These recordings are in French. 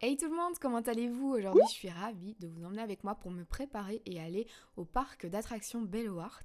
Hey tout le monde, comment allez-vous? Aujourd'hui, je suis ravie de vous emmener avec moi pour me préparer et aller au parc d'attractions Belloart.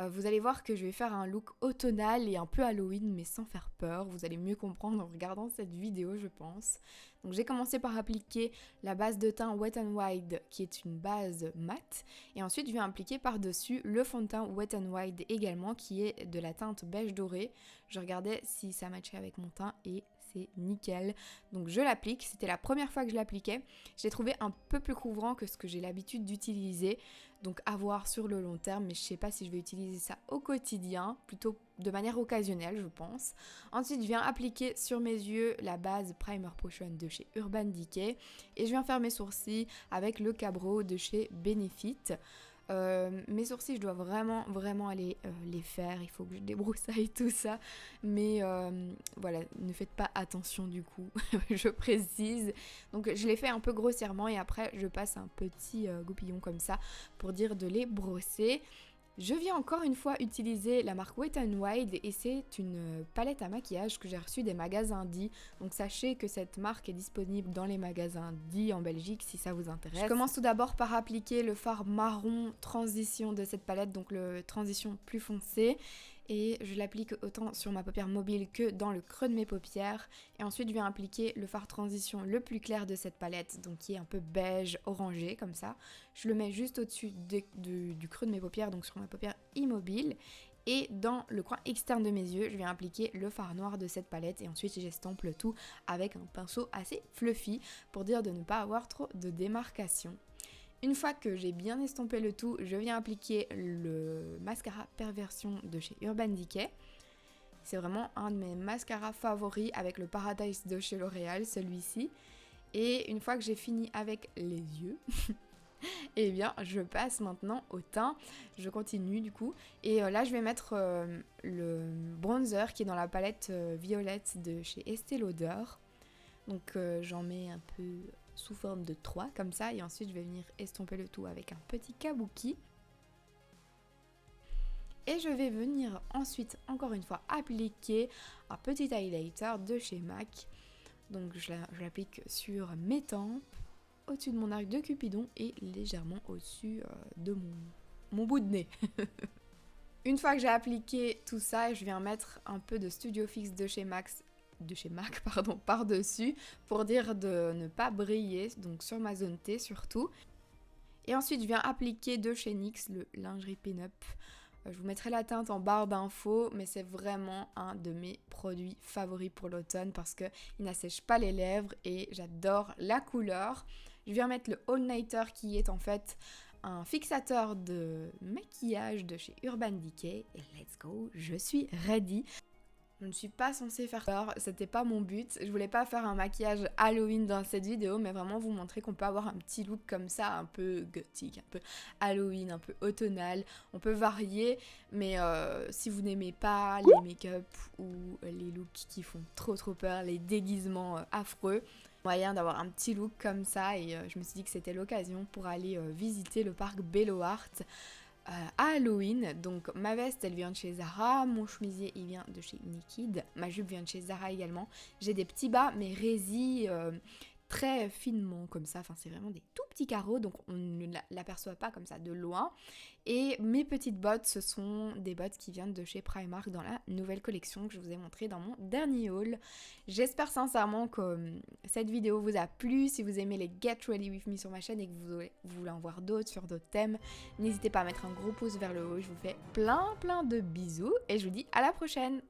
Vous allez voir que je vais faire un look automnal et un peu Halloween, mais sans faire peur. Vous allez mieux comprendre en regardant cette vidéo, je pense. Donc j'ai commencé par appliquer la base de teint Wet n Wild, qui est une base mat. Et ensuite, je vais appliquer par-dessus le fond de teint Wet n Wild également, qui est de la teinte beige doré. Je regardais si ça matchait avec mon teint et c'est nickel. Donc je l'applique, c'était la première fois que je l'appliquais. Je l'ai trouvé un peu plus couvrant que ce que j'ai l'habitude d'utiliser. Donc à voir sur le long terme, mais je sais pas si je vais utiliser ça au quotidien, plutôt de manière occasionnelle je pense. Ensuite je viens appliquer sur mes yeux la base Primer Potion de chez Urban Decay et je viens faire mes sourcils avec le Cabro de chez Benefit. Mes sourcils, je dois vraiment aller les faire, il faut que je débroussaille tout ça, mais voilà, ne faites pas attention du coup, je précise. Donc je les fais un peu grossièrement et après je passe un petit goupillon comme ça pour dire de les brosser. Je viens encore une fois utiliser la marque Wet n Wild et c'est une palette à maquillage que j'ai reçue des magasins Dee. Donc sachez que cette marque est disponible dans les magasins Dee en Belgique si ça vous intéresse. Je commence tout d'abord par appliquer le fard marron transition de cette palette, donc le transition plus foncé. Et je l'applique autant sur ma paupière mobile que dans le creux de mes paupières. Et ensuite je viens appliquer le fard transition le plus clair de cette palette, donc qui est un peu beige orangé comme ça. Je le mets juste au-dessus du creux de mes paupières, donc sur ma paupière immobile. Et dans le coin externe de mes yeux, je viens appliquer le fard noir de cette palette et ensuite j'estompe le tout avec un pinceau assez fluffy pour dire de ne pas avoir trop de démarcation. Une fois que j'ai bien estompé le tout, je viens appliquer le mascara Perversion de chez Urban Decay. C'est vraiment un de mes mascaras favoris avec le Paradise de chez L'Oréal, celui-ci. Et une fois que j'ai fini avec les yeux, et bien je passe maintenant au teint. Je continue du coup. Et là je vais mettre le bronzer qui est dans la palette violette de chez Estée Lauder. Donc j'en mets un peu sous forme de 3 comme ça et ensuite je vais venir estomper le tout avec un petit kabuki. Et je vais venir ensuite encore une fois appliquer un petit highlighter de chez MAC. Donc je l'applique sur mes tempes, au-dessus de mon arc de Cupidon et légèrement au-dessus de mon bout de nez. Une fois que j'ai appliqué tout ça, je viens mettre un peu de Studio Fix de chez MAC par-dessus pour dire de ne pas briller, donc sur ma zone T surtout. Et ensuite je viens appliquer de chez NYX le lingerie pin-up. Je vous mettrai la teinte en barre d'infos, mais c'est vraiment un de mes produits favoris pour l'automne parce qu'il n'assèche pas les lèvres et j'adore la couleur. Je viens mettre le All Nighter qui est en fait un fixateur de maquillage de chez Urban Decay. Et let's go, je suis ready. Je ne suis pas censée faire peur, c'était pas mon but. Je voulais pas faire un maquillage Halloween dans cette vidéo, mais vraiment vous montrer qu'on peut avoir un petit look comme ça, un peu gothique, un peu Halloween, un peu automnal. On peut varier, mais si vous n'aimez pas les make-up ou les looks qui font trop peur, les déguisements affreux, moyen d'avoir un petit look comme ça et je me suis dit que c'était l'occasion pour aller visiter le parc Belloart. À Halloween, donc ma veste elle vient de chez Zara, mon chemisier il vient de chez Nikid, ma jupe vient de chez Zara également, j'ai des petits bas mais résille très finement comme ça, enfin c'est vraiment des tout petits carreaux donc on ne l'aperçoit pas comme ça de loin. Et mes petites bottes, ce sont des bottes qui viennent de chez Primark dans la nouvelle collection que je vous ai montrée dans mon dernier haul. J'espère sincèrement que cette vidéo vous a plu. Si vous aimez les Get Ready With Me sur ma chaîne et que vous voulez en voir d'autres sur d'autres thèmes, n'hésitez pas à mettre un gros pouce vers le haut. Je vous fais plein de bisous et je vous dis à la prochaine.